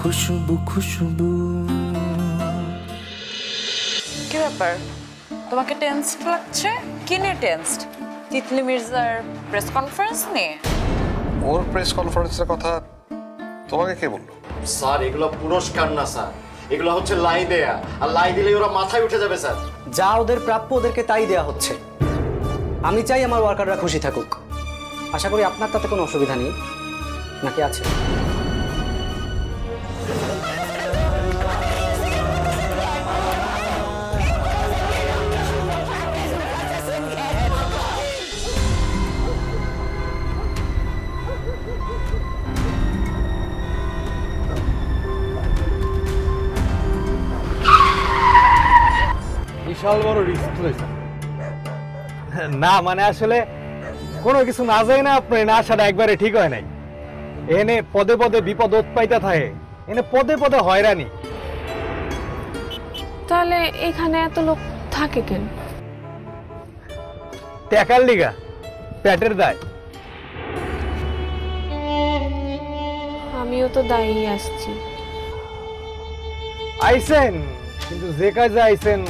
খুশবু খুশবু। কি ব্যাপার, তোমাকে টেন্সড লাগছে? কি নিয়ে টেন্সড? তিতলি মির্জার প্রেস কনফারেন্স নিয়ে? ওর প্রেস কনফারেন্সের কথা তোমাকে কে বললো? স্যার এগুলো পুরস্কার না স্যার, এগুলো হচ্ছে লাই দেয়া, আর লাই দিলে ওরা মাথায় উঠে যাবে স্যার। যা ওদের প্রাপ্য ওদেরকে তাই দেয়া হচ্ছে। আমি চাই আমার ওয়ার্কাররা খুশি থাকুক। আশা করি আপনার তাতে কোনো অসুবিধা নেই, নাকি আছে? বিশাল বড় রিস্ক হয়েছে। না মানে আসলে কোনো কিছু না যায় না, আপনার না আসাটা একবারে ঠিক হয় নাই। এনে পদে পদে বিপদ উৎপাইতে থাকে, এনে পদে পদে হয়রানি। তাহলে এখানে এত লোক থাকে কেন? টাকার লিগা, পেটের দায়। আমিও তো দায়ী আসছি। আইসেন, কিন্তু যে কাজে আইসেন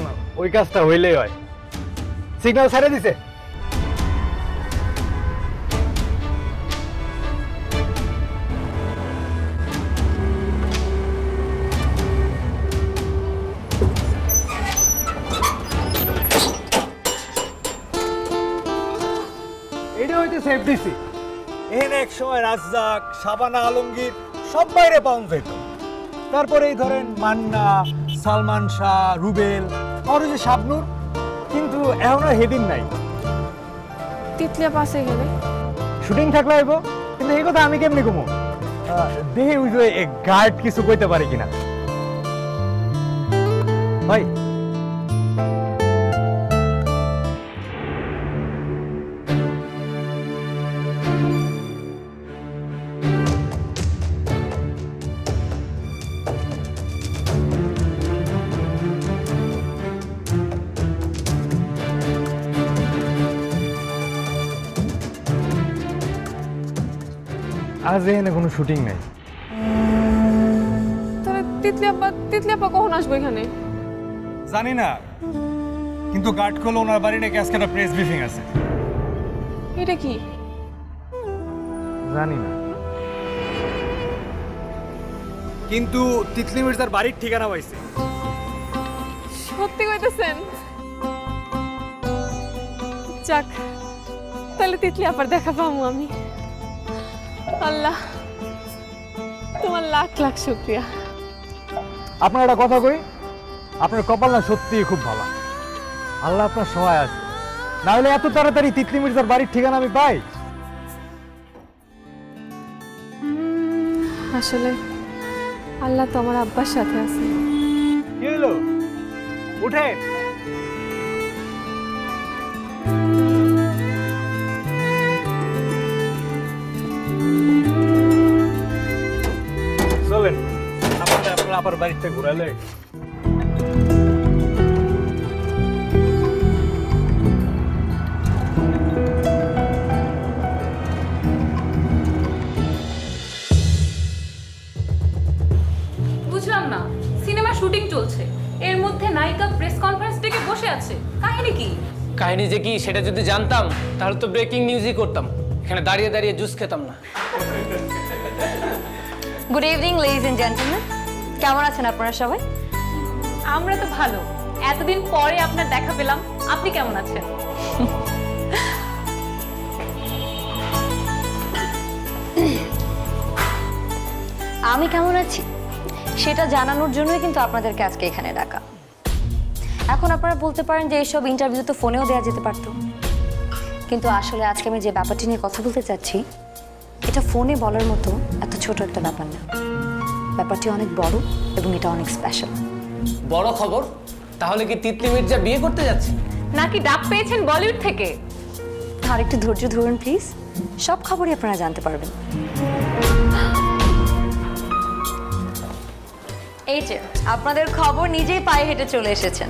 ওই কাজটা হইলেই হয়। সিগন্যাল ছেড়ে দিছে। এটা হইতেছে এফডিসি। এন এক সময় রাজ্জাক, শাবানা আলমগীর সব বাইরে পাউন যেত। তারপরে এই ধরেন মান্না, সালমান শাহ, রুবেল, আর ওই যে শাবনূর, কিন্তু এখনো হেডিং নাই। তিতলিয়া পাশে গেলে শুটিং থাকলে আইব, কিন্তু এই কথা আমি কেমনি কমু? দেখে ওই যে গার্ড কিছু কইতে পারে কিনা। ভাই আজ এখানে কোনো শুটিং নাই। তাহলে তিতলিয়াপা কখন আসবো এখানে? জানি না, কিন্তু গার্ড করলো ওনার বাড়ি নাকি আজকে একটা প্রেস ব্রিফিং আছে। এটা কি? জানি না, কিন্তু তিতলি মির্জার বাড়ির ঠিকানা পাইছে। সত্যি কইতেছেন? যাক, তাহলে তিতলিয়াপার দেখা পাবো আমি। আল্লাহ, তোমার লাখ লাখ শুকরিয়া। আপনার একটা কথা কই, আপনার কপাল না সত্যিই খুব ভালো। আল্লাহ আপনার সহায় আছে, না হলে এত তাড়াতাড়ি তিতলি মির্জার বাড়ির ঠিকানা আমি পাই? আসলে আল্লাহ তো আমার আব্বার সাথে আছে। কি হলো? উঠে চলেন, আপনার আবার বাড়িতে ঘুরালে। বুঝলাম না, সিনেমা শুটিং চলছে, এর মধ্যে নায়িকা প্রেস কনফারেন্স ডেকে বসে আছে, কাহিনী কি? কাহিনী যে কি সেটা যদি জানতাম তাহলে তো ব্রেকিং নিউজই করতাম, এখানে দাঁড়িয়ে দাঁড়িয়ে জুস খেতাম না। Good evening ladies and gentleman, কেমন আছেন আপনারা সবাই? আমরা তো ভালো, এতদিন পরে আপনার দেখা পেলাম। আপনি কেমন আছেন? আমি কেমন আছি সেটা জানানোর জন্যই কিন্তু আপনাদেরকে আজকে এখানে ডাকা। এখন আপনারা বলতে পারেন যে এইসব ইন্টারভিউ তো ফোনেও দেওয়া যেতে পারত, কিন্তু আসলে আজকে আমি যে ব্যাপারটি নিয়ে কথা বলতে চাচ্ছি এটা ফোনে বলার মতো এত ছোট একটা ব্যাপার না। ব্যাপারটি অনেক বড় এবং এটা অনেক স্পেশাল। বড় খবর? তাহলে কি তিতলি মির্জা বিয়ে করতে যাচ্ছে নাকি ডাক পেয়েছেন বলিউড থেকে? আর একটু ধৈর্য ধরুন প্লিজ, সব খবরই আপনারা জানতে পারবেন। এই যে আপনাদের খবর নিজেই পায়ে হেঁটে চলে এসেছেন।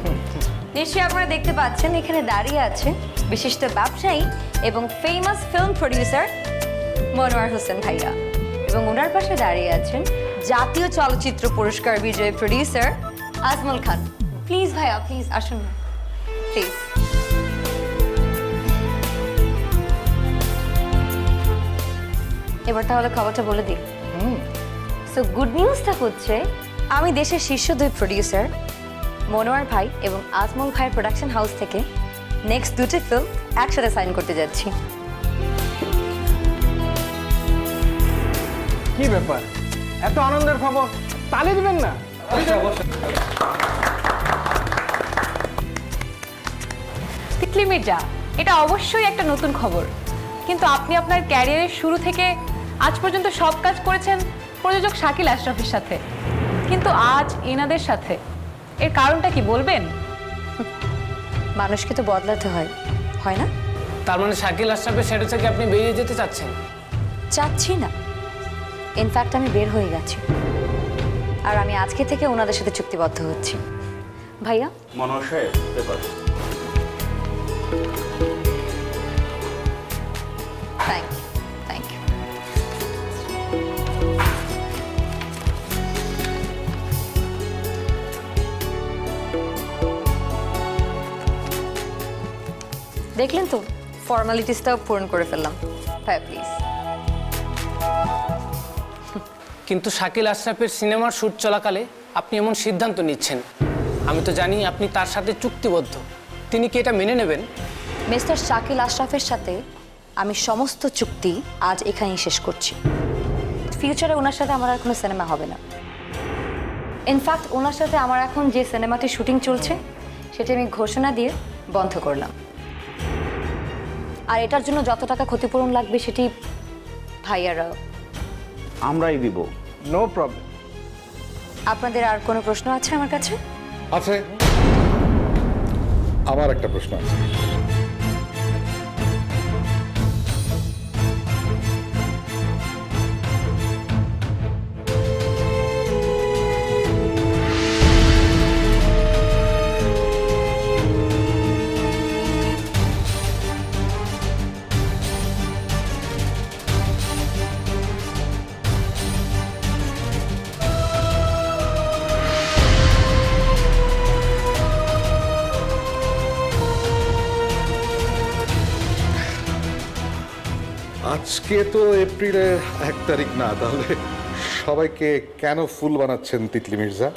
নিশ্চয়ই আপনারা দেখতে পাচ্ছেন এখানে দাঁড়িয়ে আছে বিশিষ্ট ব্যবসায়ী এবং famous film producer Monowar Hossain ভাইয়া, এবং ওনার পাশে দাঁড়িয়ে আছেন জাতীয় চলচ্চিত্র পুরস্কার বিজয়ী প্রোডিউসার আজমল খান। প্লিজ ভাইয়া, প্লিজ আসুন না, প্লিজ। এবার তাহলে খবরটা বলে দিই। সো গুড নিউজটা হচ্ছে আমি দেশের শীর্ষ 2 প্রোডিউসার মনোয়ার ভাই এবং আজমল ভাইয়ের প্রোডাকশন হাউস থেকে নেক্সট 2টি ফিল্ম একসাথে সাইন করতে যাচ্ছি। কি ব্যাপার, এত আনন্দের খবর, তালি দিবেন না? তিতলি মির্জা, এটা অবশ্যই একটা নতুন খবর, কিন্তু আপনি আপনার ক্যারিয়ারের শুরু থেকে আজ পর্যন্ত সব কাজ করেছেন প্রযোজক শাকিল আশরাফের সাথে, কিন্তু আজ এনাদের সাথে। এর কারণটা কি বলবেন? মানুষকে তো বদলাতে হয়, হয় না? তার মানে শাকিল আশরাফের সেট থেকে আপনি বেরিয়ে যেতে চাচ্ছেন? চাচ্ছি না, ইনফ্যাক্ট আমি বের হয়ে গেছি, আর আমি আজকে থেকে ওনাদের সাথে চুক্তিবদ্ধ হচ্ছি। ভাইয়া মনোহর সাহেব, paper. Thank you, thank you. দেখলেন তো, ফর্মালিটিসটাও পূরণ করে ফেললাম। ভাইয়া প্লিজ। কিন্তু শাকিল আশরাফের সিনেমার শুট চলাকালে আপনি এমন সিদ্ধান্ত নিচ্ছেন, আমি তো জানি আপনি তার সাথে চুক্তিবদ্ধ। তিনি কি এটা মেনে নেবেন? মিস্টার শাকিল আশরাফের সাথে আমি সমস্ত চুক্তি আজ এখানেই শেষ করছি। ফিউচারে ওনার সাথে আমার আর কোনো সিনেমা হবে না। ইনফ্যাক্ট ওনার সাথে আমার এখন যে সিনেমাটির শুটিং চলছে সেটি আমি ঘোষণা দিয়ে বন্ধ করলাম, আর এটার জন্য যত টাকা ক্ষতিপূরণ লাগবে সেটি ভাইয়ারা আমরাই দিব। No problem. আপনাদের আর কোনো প্রশ্ন আছে আমার কাছে? আছে, আমার একটা প্রশ্ন আছে। আজকে তো এপ্রিলের 1 তারিখ না, তাহলে সবাইকে কেন ফুল বানাচ্ছেন তিতলি মির্জা?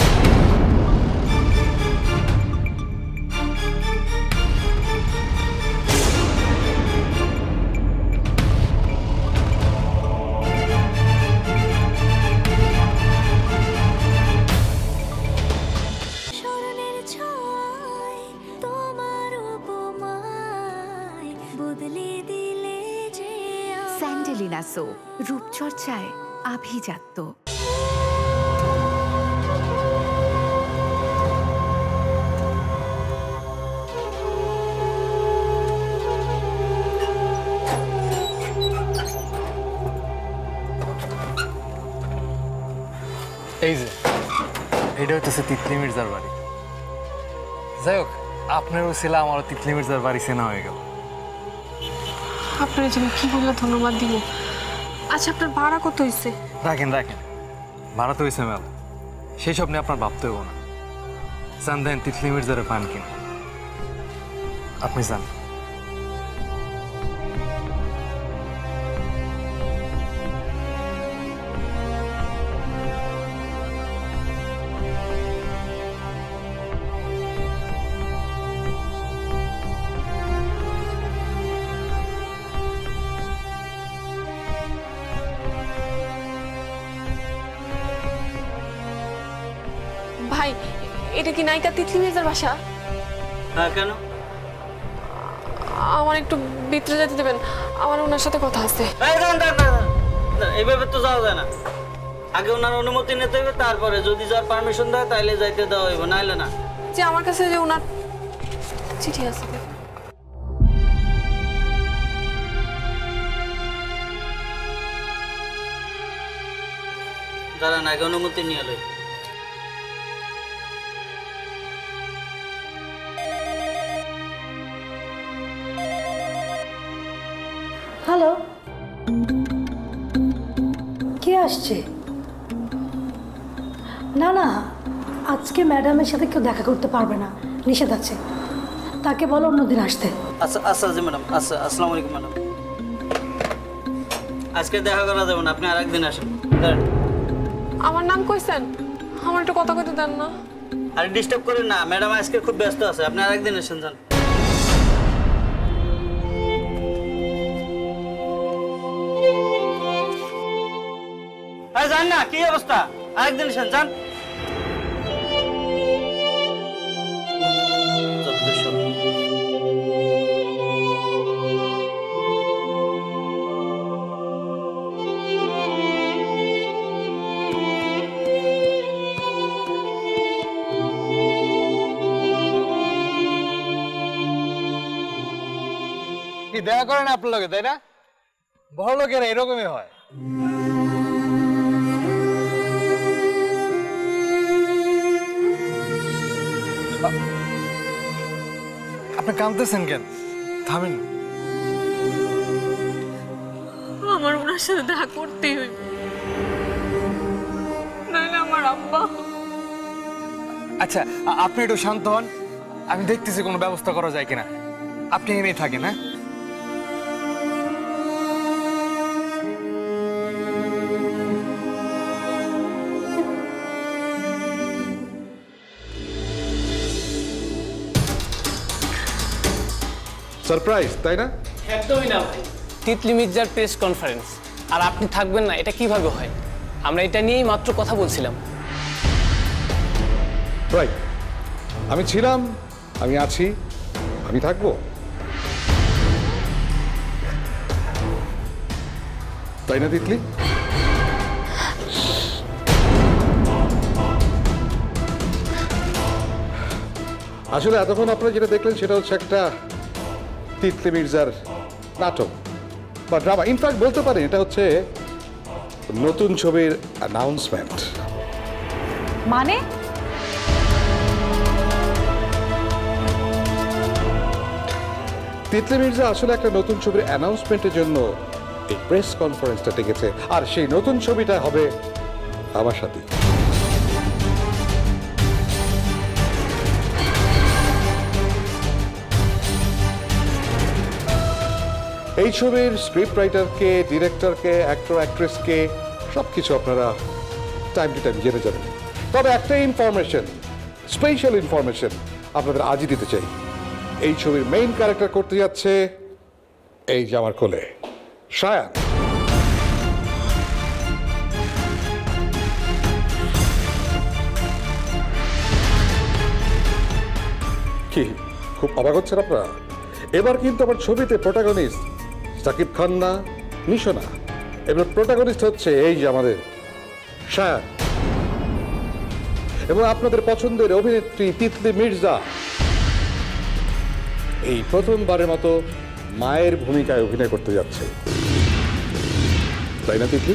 স্যান্ডেলিনা সো, রূপচর্চায় আভিজাত্য। এই যে এটা হচ্ছে তিতলি মির্জার বাড়ি। যাই হোক, আপনারও ছিল, আমারও তিতলি মির্জার বাড়ি চেনা হয়ে গেল। আপনার জন্য কি বললে ধন্যবাদ দিব। আচ্ছা, আপনার ভাড়া কত হয়েছে? রাখেন রাখেন, ভাড়া তো হয়েছে মেলা, সেই সব নিয়ে আপনার ভাবতে হবো না। চান দেন তিতলি মির্জারে পান কিনা, আপনি চান। ভাই, এটা কি নায়িকা তিতলি মির্জার বাসা? হ্যাঁ, কেন? আমার একটু ভিতরে যেতে দেবেন, আমার ওনার সাথে কথা আছে। এইভাবে তো যাওয়া যায় না, আগে ওনার অনুমতি নিতে হবে, তারপরে যদি যার পারমিশন দেয় তাহলে যাইতে দেওয়া হইব, নাইলে না। যে আমার কাছে যে ওনার চিঠি আছে। দাঁড়ান, আগে অনুমতি নিয়ে লই। হ্যালো, কে আসছে? না না, আজকে ম্যাডামের সাথে কেউ দেখা করতে পারবে না, নিষেধ আছে। তাকে বলো অন্যদিন আসতে। আচ্ছা আচ্ছা জি ম্যাডাম। আচ্ছা, আসসালামু আলাইকুম ম্যাডাম। আজকে দেখা করা যাবে না, আপনি আরেকদিন আসেন। আমার নাম কইছেন, আমার একটু কথা কইতে দেন না। আরে ডিস্টার্ব করেন না, ম্যাডাম আজকে খুব ব্যস্ত আছে, আপনি আরেকদিন আসেন। যান। আরে যান না, কি অবস্থা? আরেকদিন আসেন, যান। কি দেখা করেন আপনার লগে, তাই না? বড় লোকেরা এরকমই হয়। আপনি কাঁদতেছেন কেন? থামেন। আমার ওনার সাথে দেখা করতেই হইব, নাহলে আমার আব্বা। আচ্ছা, আপনি একটু শান্ত হন, আমি দেখতেছি কোনো ব্যবস্থা করা যায় কিনা। আপনি এখানেই থাকেন। হ্যাঁ, সারপ্রাইজ, তাই না? একদমই না ভাই। তিতলি মির্জার প্রেস কনফারেন্স আর আপনি থাকবেন না, এটা কিভাবে হয়? আমরা এটা নিয়েই মাত্র কথা বলছিলাম। রাইট, আমি ছিলাম, আমি আছি, আমি থাকবো, তাই না তিতলি? আসলে এতক্ষণ আপনারা যেটা দেখলেন সেটা হচ্ছে একটা তিতলি মির্জার নাটক বা ড্রামা। ইনফ্যাক্ট বলতে পারেন এটা হচ্ছে নতুন ছবির অ্যানাউন্সমেন্ট। মানে তিতলি মির্জা আসলে একটা নতুন ছবির অ্যানাউন্সমেন্টের জন্য এই প্রেস কনফারেন্সটা ডেকেছে, আর সেই নতুন ছবিটা হবে আমার সাথে। এই ছবির স্ক্রিপ্ট রাইটারকে, ডিরেক্টরকে, অ্যাক্টর অ্যাক্ট্রেসকে সবকিছু আপনারা টাইম টু টাইম জেনে যাবেন। তবে একটা ইনফরমেশন, স্পেশাল ইনফরমেশন আপনাদের আজই দিতে চাই। এই ছবির মেইন ক্যারেক্টার করতে যাচ্ছে এই যে আমার কোলে শায়ান। কি খুব অবাক হচ্ছেন আপনারা? এবার কিন্তু আমার ছবিতে প্রোটাগনিস্ট সাকিব খান না, নিশো না, এবার প্রোটাগনিস্ট হচ্ছে এই যে আমাদের শায়ান এবং আপনাদের পছন্দের অভিনেত্রী তিতলি মির্জা এই প্রথমবারের মতো মায়ের ভূমিকায় অভিনয় করতে যাচ্ছে, তাই না তিতলি?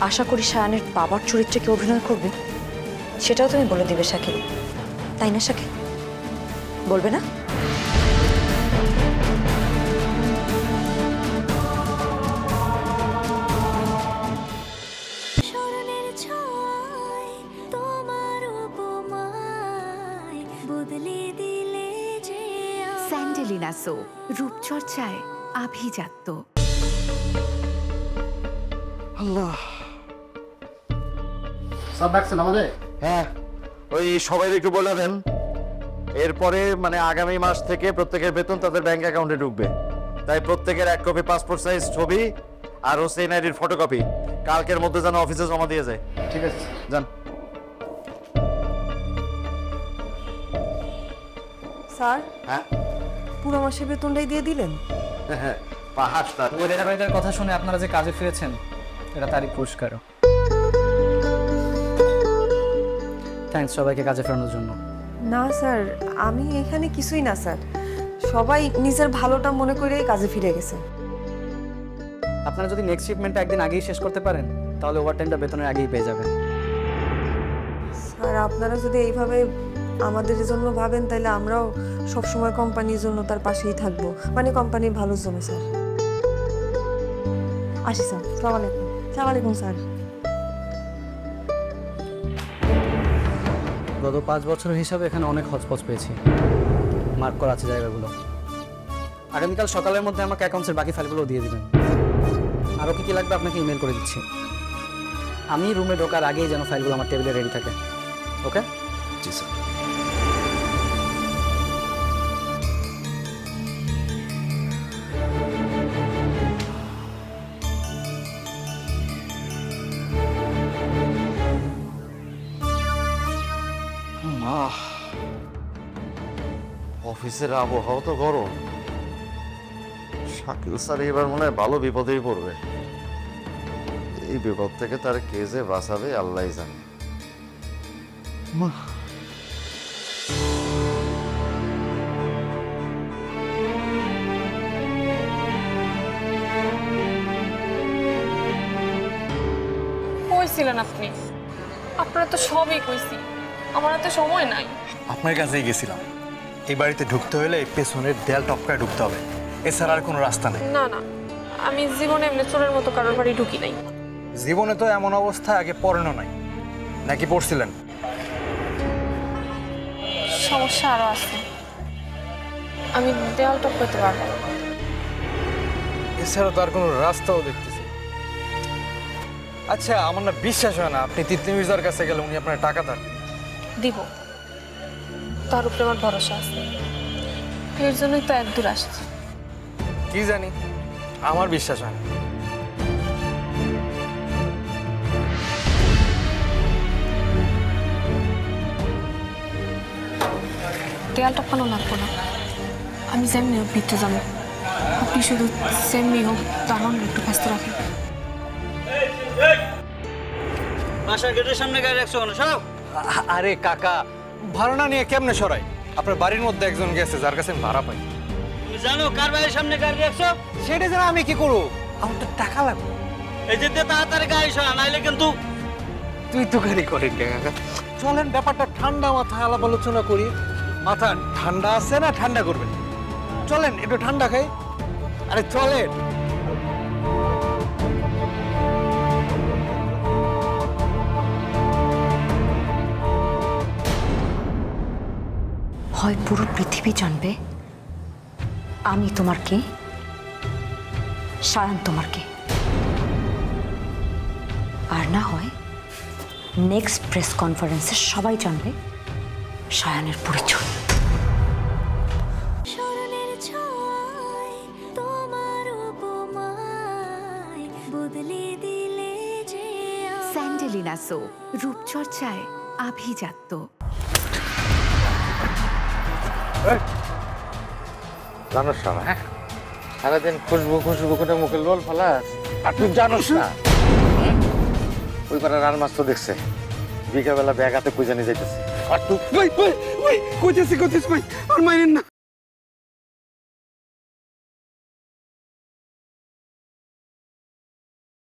আশা করি শায়ানের বাবার চরিত্রে কে অভিনয় করবে সেটাও তুমি বলে দিবে শাকিল, তাই না শাকিল? বলবে না? স্যান্ডেলিনা সো, রূপচর্চায় আভিজাত্য। আল্লাহ, সব ডাকছেন আমাদের? হ্যাঁ, ওই সবাই একটু বলে দেন, এরপরে মানে আগামী মাস থেকে প্রত্যেকের বেতন তাদের ব্যাংক অ্যাকাউন্টে ঢুকবে। তাই প্রত্যেকের 1 কপি পাসপোর্ট সাইজ ছবি আর হোসেন আইডির ফটোকপি কালকের মধ্যে যেন অফিসে জমা দিয়ে যায়। ঠিক আছে, যান। স্যার, হ্যাঁ, পুরো মাসের বেতনটাই দিয়ে দিলেন? হ্যাঁ, পাহাড়টা ওদের কথা শুনে আপনারা যে কাজে ফিরেছেন এটা তারই পুরস্কার। থ্যাঙ্কস সবাইকে কাজে ফেরানোর জন্য। না স্যার, আমি এখানে কিছুই না স্যার, সবাই নিজের ভালোটা মনে করে কাজে ফিরে গেছে। আপনারা যদি নেক্সট শিপমেন্টটা একদিন আগেই শেষ করতে পারেন তাহলে ওভারটাইমটা বেতনের আগেই পেয়ে যাবেন। স্যার, আপনারা যদি এইভাবে আমাদের জন্য ভাবেন তাহলে আমরাও সবসময় কোম্পানির জন্য তার পাশেই থাকবো, মানে কোম্পানির ভালোর জন্য স্যার। আসি স্যার, সালাম আলাইকুম। সালাম আলাইকুম স্যার। গত 5 বছরের হিসাবে এখানে অনেক হজপজ পেয়েছি, মার্ক করা আছে জায়গাগুলো। আগামীকাল সকালের মধ্যে আমাকে অ্যাকাউন্টসের বাকি ফাইলগুলো দিয়ে দিবেন। আরও কি লাগবে আপনাকে ইমেল করে দিচ্ছি। আমি রুমে ঢোকার আগেই যেন ফাইলগুলো আমার টেবিলে রেডি থাকে। ওকে? জি স্যার। অফিসের আবহাওয়া তো গরম। শাকিল স্যার এবার মনে হয় ভালো বিপদেই পড়বে। এই বিপদ থেকে তার কে যে বাঁচাবে আল্লাহই জানে। কইছিলেন আপনি? আপনারা তো সবই কইছি, আমার তো সময় নাই। আপনার কাছেই গেছিলাম। এই বাড়িতে ঢুকতে হলে পেছনের দেয়াল টপকায় ঢুকতে হবে, এছাড়া আর কোনো রাস্তা নেই। না না, আমি জীবনে এমনি চোরের মতো কারোর বাড়ি ঢুকি নাই। জীবনে তো এমন অবস্থা আগে পড়ানো নাই, নাকি পড়ছিলেন? সমস্যা আরো আছে, আমি দেয়াল টপকাতে পারবো না। এছাড়া তো আর কোনো রাস্তাও দেখতেছি। আচ্ছা, আমার না বিশ্বাস হয় না আপনি তিতলি মির্জার কাছে গেলে উনি আপনার টাকা দেন। দিব, তার উপরে আমার ভরসা আছে। এর জন্যই তো একদূর আসছি। কি জানি, আমার বিশ্বাস হয় না। দেয়াল টপকানো লাগবো না, আমি যেমনি হোক ভিতরে যাবো। আপনি শুধু যেমনি হোক দাঁড়ান, একটু ব্যস্ত রাখেন। বাসার গেটের সামনে গাড়ি রাখছো কেন? সরাও। আরে কাকা, ভাড়া না নিয়ে কেমনে সরাই? আপনার বাড়ির মধ্যে একজন গেছে যার কাছে আমি ভাড়া পাই। তুমি জানো কার বাড়ির সামনে গাড়ি রাখছো? সেটা যেন আমি কি করবো? আমার তো টাকা লাগবে। এই যে তাড়াতাড়ি গাড়ি সরা, নাইলে কিন্তু। তুই তো গাড়ি করেন কাকা। চলেন ব্যাপারটা ঠান্ডা মাথায় আলাপ আলোচনা করি। মাথা ঠান্ডা আছে না ঠান্ডা করবেন? চলেন একটু ঠান্ডা খাই। আরে চলেন। হয় পুরো পৃথিবী জানবে আমি তোমার কে, সায়ান তোমার কে, আর না হয় নেক্সট প্রেস কনফারেন্সে সবাই জানবে সায়ানের পরিচয়। স্যান্ডেলিনা সো, রূপচর্চায় আভিজাত্য। জানোস না, হ্যাঁ, সারাদিন খুশবু খুশবু করে মুখে লোল ফেলাস, আর তুই জানোস না ওই পাড়ার আর মাছ তো দেখছে বিকালবেলা ব্যাগ হাতে কুইজানি যাইতেছে। আর তুই কইতেছি ভাই, আর মাইনেন না।